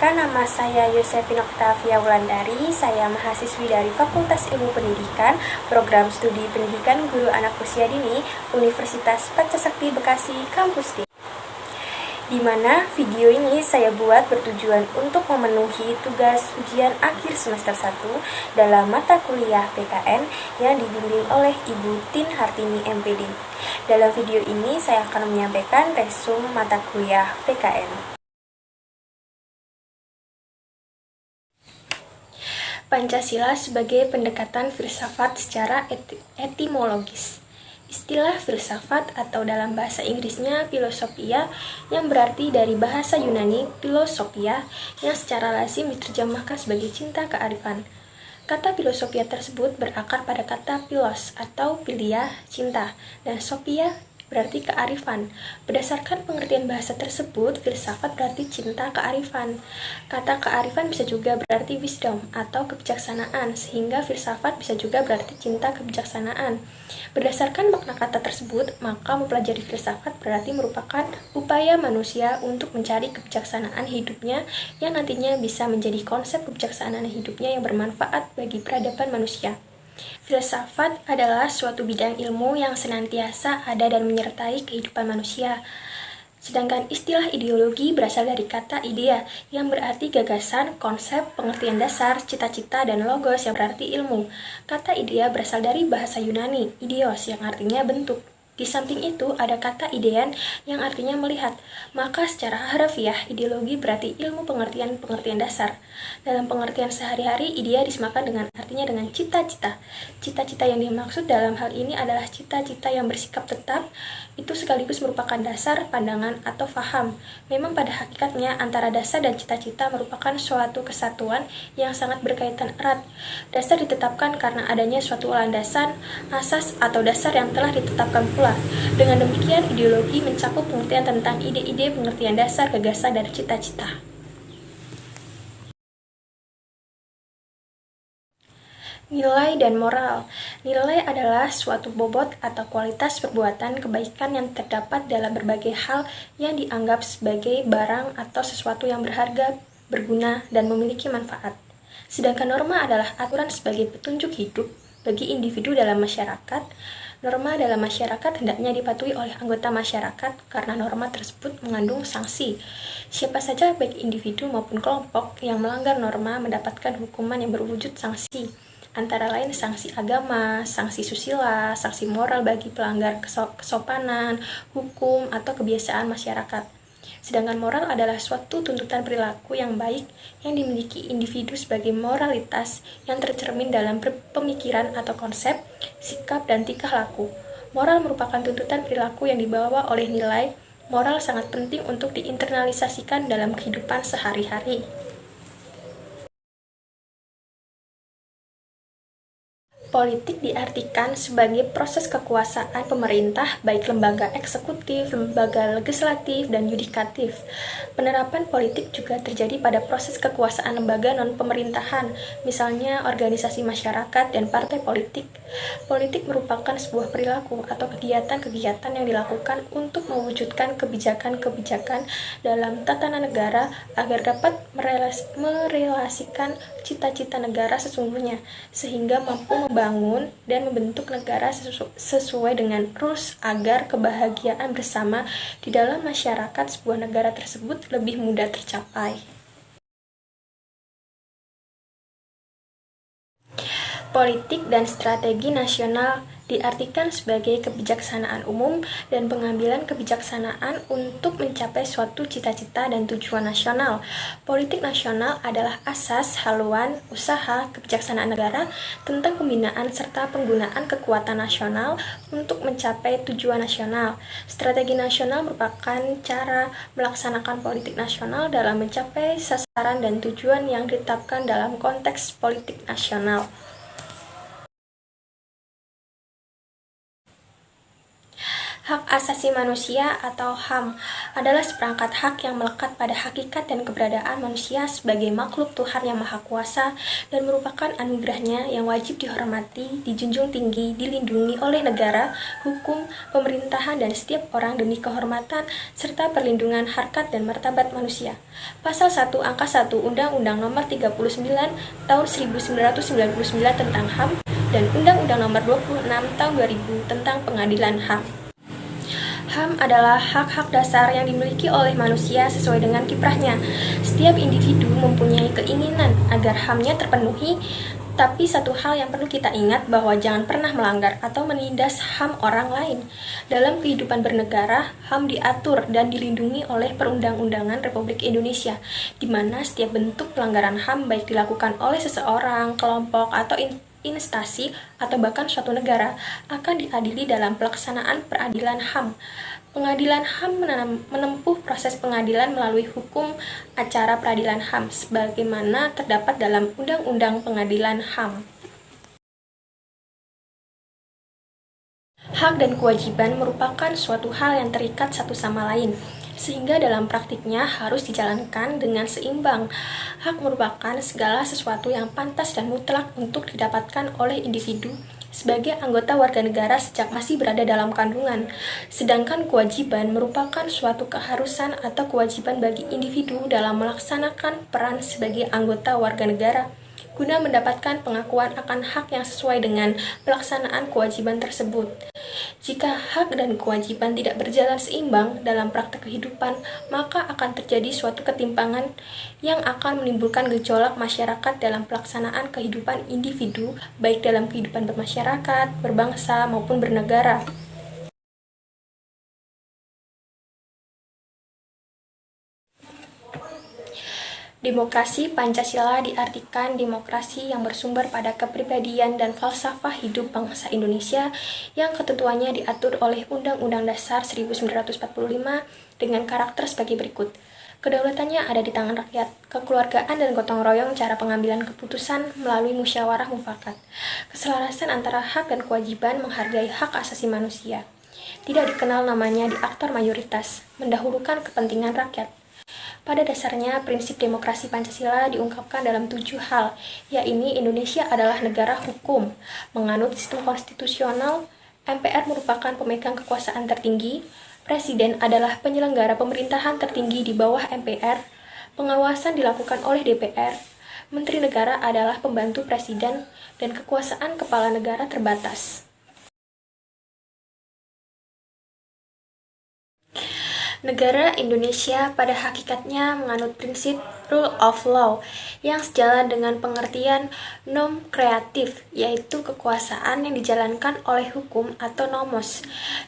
Perkenalkan, nama saya Yosefin Oktavia Wulandari. Saya mahasiswi dari Fakultas Ilmu Pendidikan, Program Studi Pendidikan Guru Anak Usia Dini, Universitas Pancasakti Bekasi, Kampus D. Di mana video ini saya buat bertujuan untuk memenuhi tugas ujian akhir semester 1 dalam mata kuliah PKN yang dibimbing oleh Ibu Tin Hartini MPD. Dalam video ini saya akan menyampaikan resume mata kuliah PKN. Pancasila sebagai pendekatan filsafat secara etimologis. Istilah filsafat atau dalam bahasa Inggrisnya philosophia yang berarti dari bahasa Yunani philosophia yang secara lazim diterjemahkan sebagai cinta kearifan. Kata filosofia tersebut berakar pada kata philos atau philia, cinta, dan sophia berarti kearifan. Berdasarkan pengertian bahasa tersebut, filsafat berarti cinta kearifan. Kata kearifan bisa juga berarti wisdom atau kebijaksanaan, sehingga filsafat bisa juga berarti cinta kebijaksanaan. Berdasarkan makna kata tersebut, maka mempelajari filsafat berarti merupakan upaya manusia untuk mencari kebijaksanaan hidupnya yang nantinya bisa menjadi konsep kebijaksanaan hidupnya yang bermanfaat bagi peradaban manusia. Filsafat adalah suatu bidang ilmu yang senantiasa ada dan menyertai kehidupan manusia. Sedangkan istilah ideologi berasal dari kata idea yang berarti gagasan, konsep, pengertian dasar, cita-cita, dan logos yang berarti ilmu. Kata idea berasal dari bahasa Yunani, idios yang artinya bentuk. Di samping itu ada kata idean yang artinya melihat, maka secara harfiah ideologi berarti ilmu pengertian dasar. Dalam pengertian sehari-hari, idea disamakan dengan artinya dengan cita-cita. Cita-cita yang dimaksud dalam hal ini adalah cita-cita yang bersikap tetap, itu sekaligus merupakan dasar, pandangan, atau faham. Memang pada hakikatnya antara dasar dan cita-cita merupakan suatu kesatuan yang sangat berkaitan erat. Dasar ditetapkan karena adanya suatu landasan, asas, atau dasar yang telah ditetapkan pula. Dengan demikian, ideologi mencakup pengertian tentang ide-ide, pengertian dasar, gagasan, dan cita-cita. Nilai dan moral. Nilai adalah suatu bobot atau kualitas perbuatan kebaikan yang terdapat dalam berbagai hal yang dianggap sebagai barang atau sesuatu yang berharga, berguna, dan memiliki manfaat. Sedangkan norma adalah aturan sebagai petunjuk hidup bagi individu dalam masyarakat. Norma dalam masyarakat hendaknya dipatuhi oleh anggota masyarakat karena norma tersebut mengandung sanksi. Siapa saja baik individu maupun kelompok yang melanggar norma mendapatkan hukuman yang berwujud sanksi. Antara lain sanksi agama, sanksi susila, sanksi moral bagi pelanggar kesopanan, hukum, atau kebiasaan masyarakat. Sedangkan moral adalah suatu tuntutan perilaku yang baik yang dimiliki individu sebagai moralitas yang tercermin dalam pemikiran atau konsep, sikap, dan tingkah laku. Moral merupakan tuntutan perilaku yang dibawa oleh nilai. Moral sangat penting untuk diinternalisasikan dalam kehidupan sehari-hari. Politik diartikan sebagai proses kekuasaan pemerintah, baik lembaga eksekutif, lembaga legislatif, dan yudikatif. Penerapan politik juga terjadi pada proses kekuasaan lembaga non-pemerintahan, misalnya organisasi masyarakat dan partai politik. Politik merupakan sebuah perilaku atau kegiatan-kegiatan yang dilakukan untuk mewujudkan kebijakan-kebijakan dalam tatanan negara agar dapat merelasikan cita-cita negara sesungguhnya, sehingga mampu membangun dan membentuk negara sesuai dengan rules agar kebahagiaan bersama di dalam masyarakat sebuah negara tersebut lebih mudah tercapai. Politik dan strategi nasional diartikan sebagai kebijaksanaan umum dan pengambilan kebijaksanaan untuk mencapai suatu cita-cita dan tujuan nasional. Politik nasional adalah asas, haluan, usaha, kebijaksanaan negara tentang pembinaan serta penggunaan kekuatan nasional untuk mencapai tujuan nasional. Strategi nasional merupakan cara melaksanakan politik nasional dalam mencapai sasaran dan tujuan yang ditetapkan dalam konteks politik nasional. Hak asasi manusia atau HAM adalah seperangkat hak yang melekat pada hakikat dan keberadaan manusia sebagai makhluk Tuhan yang Maha Kuasa dan merupakan anugerahnya yang wajib dihormati, dijunjung tinggi, dilindungi oleh negara, hukum, pemerintahan, dan setiap orang demi kehormatan serta perlindungan harkat dan martabat manusia. Pasal 1 Angka 1 Undang-Undang Nomor 39 Tahun 1999 tentang HAM dan Undang-Undang Nomor 26 Tahun 2000 tentang Pengadilan HAM. HAM adalah hak-hak dasar yang dimiliki oleh manusia sesuai dengan kiprahnya. Setiap individu mempunyai keinginan agar HAM-nya terpenuhi, tapi satu hal yang perlu kita ingat bahwa jangan pernah melanggar atau menindas HAM orang lain. Dalam kehidupan bernegara, HAM diatur dan dilindungi oleh Perundang-undangan Republik Indonesia, di mana setiap bentuk pelanggaran HAM baik dilakukan oleh seseorang, kelompok, atau instansi atau bahkan suatu negara akan diadili dalam pelaksanaan peradilan HAM. Pengadilan HAM menempuh proses pengadilan melalui hukum acara peradilan HAM sebagaimana terdapat dalam Undang-Undang Pengadilan HAM. Hak dan kewajiban merupakan suatu hal yang terikat satu sama lain, sehingga dalam praktiknya harus dijalankan dengan seimbang. Hak merupakan segala sesuatu yang pantas dan mutlak untuk didapatkan oleh individu sebagai anggota warga negara sejak masih berada dalam kandungan. Sedangkan kewajiban merupakan suatu keharusan atau kewajiban bagi individu dalam melaksanakan peran sebagai anggota warga negara guna mendapatkan pengakuan akan hak yang sesuai dengan pelaksanaan kewajiban tersebut. Jika hak dan kewajiban tidak berjalan seimbang dalam praktek kehidupan, maka akan terjadi suatu ketimpangan yang akan menimbulkan gejolak masyarakat dalam pelaksanaan kehidupan individu, baik dalam kehidupan bermasyarakat, berbangsa, maupun bernegara. Demokrasi Pancasila diartikan demokrasi yang bersumber pada kepribadian dan falsafah hidup bangsa Indonesia yang ketentuannya diatur oleh Undang-Undang Dasar 1945 dengan karakter sebagai berikut. Kedaulatannya ada di tangan rakyat, kekeluargaan dan gotong royong cara pengambilan keputusan melalui musyawarah mufakat, keselarasan antara hak dan kewajiban menghargai hak asasi manusia. Tidak dikenal namanya di aktor mayoritas, mendahulukan kepentingan rakyat. Pada dasarnya, prinsip demokrasi Pancasila diungkapkan dalam 7 hal, yaitu Indonesia adalah negara hukum, menganut sistem konstitusional, MPR merupakan pemegang kekuasaan tertinggi, Presiden adalah penyelenggara pemerintahan tertinggi di bawah MPR, pengawasan dilakukan oleh DPR, Menteri Negara adalah pembantu Presiden, dan kekuasaan kepala negara terbatas. Negara Indonesia pada hakikatnya menganut prinsip rule of law yang sejalan dengan pengertian nom kreatif, yaitu kekuasaan yang dijalankan oleh hukum atau nomos.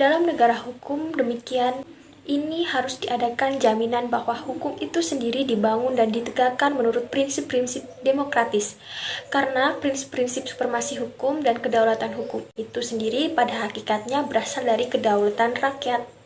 Dalam negara hukum demikian, ini harus diadakan jaminan bahwa hukum itu sendiri dibangun dan ditegakkan menurut prinsip-prinsip demokratis. Karena prinsip-prinsip supremasi hukum dan kedaulatan hukum itu sendiri pada hakikatnya berasal dari kedaulatan rakyat.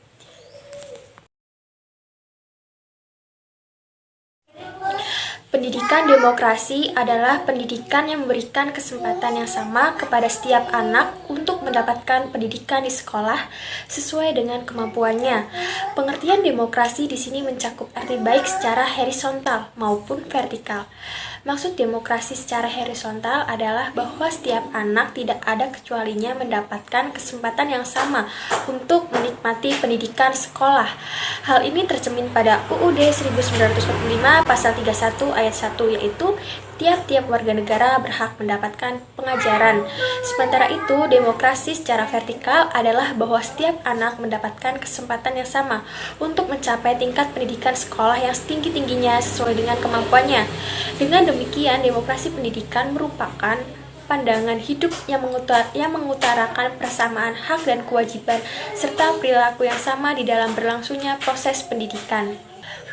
Pendidikan demokrasi adalah pendidikan yang memberikan kesempatan yang sama kepada setiap anak untuk mendapatkan pendidikan di sekolah sesuai dengan kemampuannya. Pengertian demokrasi di sini mencakup arti baik secara horizontal maupun vertikal. Maksud demokrasi secara horizontal adalah bahwa setiap anak tidak ada kecualinya mendapatkan kesempatan yang sama untuk menikmati pendidikan sekolah. Hal ini tercermin pada UUD 1945 pasal 31 ayat 1, yaitu tiap-tiap warga negara berhak mendapatkan pengajaran. Sementara itu, demokrasi secara vertikal adalah bahwa setiap anak mendapatkan kesempatan yang sama untuk mencapai tingkat pendidikan sekolah yang setinggi-tingginya sesuai dengan kemampuannya. Dengan demikian, demokrasi pendidikan merupakan pandangan hidup yang mengutarakan persamaan hak dan kewajiban serta perilaku yang sama di dalam berlangsungnya proses pendidikan.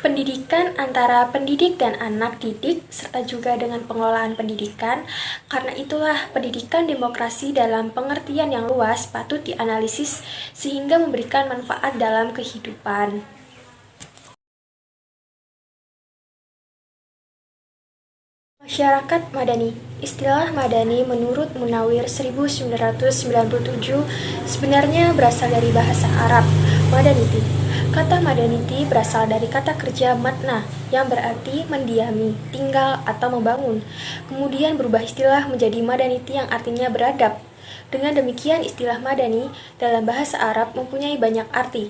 Pendidikan antara pendidik dan anak didik, serta juga dengan pengelolaan pendidikan. Karena itulah pendidikan demokrasi dalam pengertian yang luas patut dianalisis sehingga memberikan manfaat dalam kehidupan. Masyarakat Madani. Istilah Madani menurut Munawir 1997 sebenarnya berasal dari bahasa Arab, Madaniti. Kata Madaniti berasal dari kata kerja matna yang berarti mendiami, tinggal, atau membangun. Kemudian berubah istilah menjadi Madaniti yang artinya beradab. Dengan demikian, istilah Madani dalam bahasa Arab mempunyai banyak arti.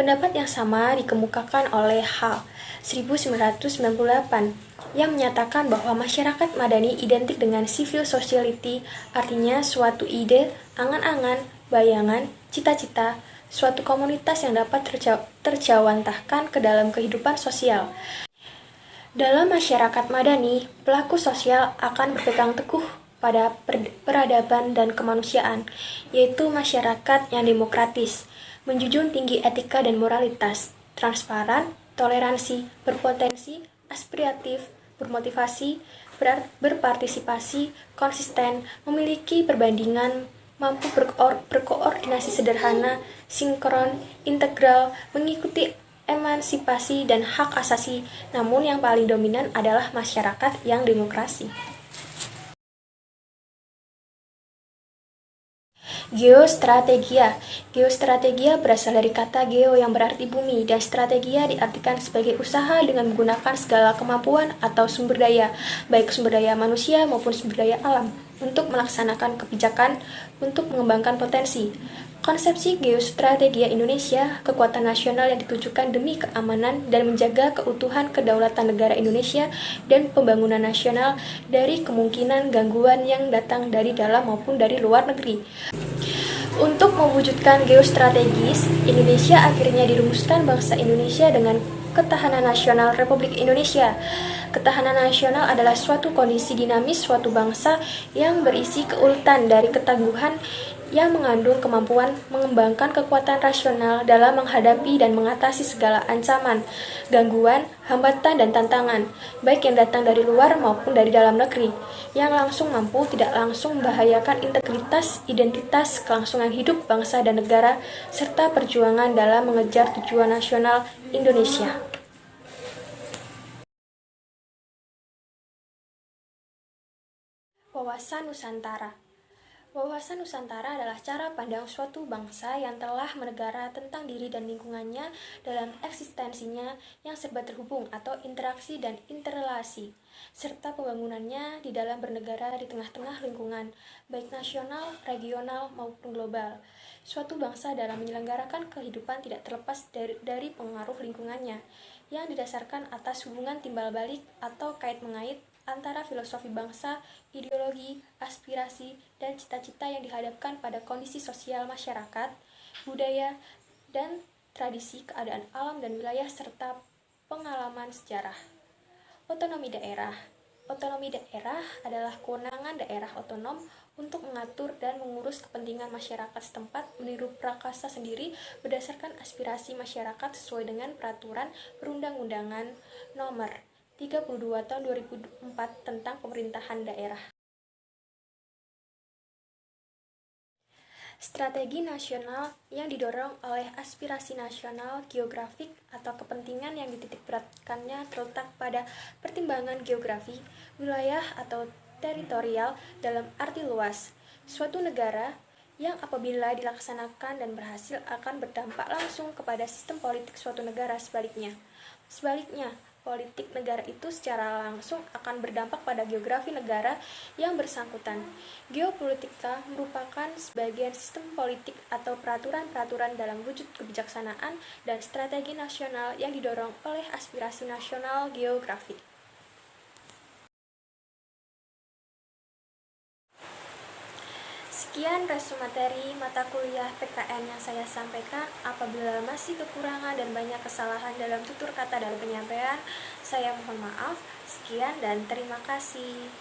Pendapat yang sama dikemukakan oleh H. 1998 yang menyatakan bahwa masyarakat Madani identik dengan civil society, artinya suatu ide, angan-angan, bayangan, cita-cita, suatu komunitas yang dapat terjawantahkan ke dalam kehidupan sosial. Dalam masyarakat Madani, pelaku sosial akan berpegang teguh pada peradaban dan kemanusiaan, yaitu masyarakat yang demokratis, menjunjung tinggi etika dan moralitas, transparan, toleransi, berpotensi, aspiratif, bermotivasi, berpartisipasi, konsisten, memiliki perbandingan, mampu berkoordinasi sederhana, sinkron, integral, mengikuti emansipasi dan hak asasi, namun yang paling dominan adalah masyarakat yang demokrasi. Geostrategia. Geostrategia berasal dari kata geo yang berarti bumi dan strategia diartikan sebagai usaha dengan menggunakan segala kemampuan atau sumber daya, baik sumber daya manusia maupun sumber daya alam, untuk melaksanakan kebijakan untuk mengembangkan potensi. Konsepsi geostrategia Indonesia, kekuatan nasional yang ditujukan demi keamanan dan menjaga keutuhan kedaulatan negara Indonesia dan pembangunan nasional dari kemungkinan gangguan yang datang dari dalam maupun dari luar negeri. Untuk mewujudkan geostrategis, Indonesia akhirnya dirumuskan bangsa Indonesia dengan Ketahanan Nasional Republik Indonesia. Ketahanan nasional adalah suatu kondisi dinamis suatu bangsa yang berisi keuletan dari ketangguhan yang mengandung kemampuan mengembangkan kekuatan rasional dalam menghadapi dan mengatasi segala ancaman, gangguan, hambatan, dan tantangan, baik yang datang dari luar maupun dari dalam negeri, yang langsung mampu tidak langsung membahayakan integritas, identitas, kelangsungan hidup bangsa dan negara, serta perjuangan dalam mengejar tujuan nasional Indonesia. Wawasan Nusantara. Wawasan Nusantara adalah cara pandang suatu bangsa yang telah menegara tentang diri dan lingkungannya dalam eksistensinya yang serba terhubung atau interaksi dan interrelasi, serta pembangunannya di dalam bernegara di tengah-tengah lingkungan, baik nasional, regional, maupun global. Suatu bangsa dalam menyelenggarakan kehidupan tidak terlepas dari pengaruh lingkungannya, yang didasarkan atas hubungan timbal balik atau kait-mengait antara filosofi bangsa, ideologi, aspirasi, dan cita-cita yang dihadapkan pada kondisi sosial masyarakat, budaya, dan tradisi keadaan alam dan wilayah serta pengalaman sejarah. Otonomi daerah. Otonomi daerah adalah kewenangan daerah otonom untuk mengatur dan mengurus kepentingan masyarakat setempat meniru prakasa sendiri berdasarkan aspirasi masyarakat sesuai dengan peraturan perundang-undangan nomor 32 tahun 2004 tentang pemerintahan daerah. Strategi nasional yang didorong oleh aspirasi nasional geografik atau kepentingan yang dititikberatkannya terletak pada pertimbangan geografi, wilayah atau teritorial dalam arti luas. Suatu negara yang apabila dilaksanakan dan berhasil akan berdampak langsung kepada sistem politik suatu negara sebaliknya. Politik negara itu secara langsung akan berdampak pada geografi negara yang bersangkutan. Geopolitika merupakan sebagian sistem politik atau peraturan-peraturan dalam wujud kebijaksanaan dan strategi nasional yang didorong oleh aspirasi nasional geografi. Sekian resume materi mata kuliah PKN yang saya sampaikan. Apabila masih kekurangan dan banyak kesalahan dalam tutur kata dan penyampaian, saya mohon maaf. Sekian dan terima kasih.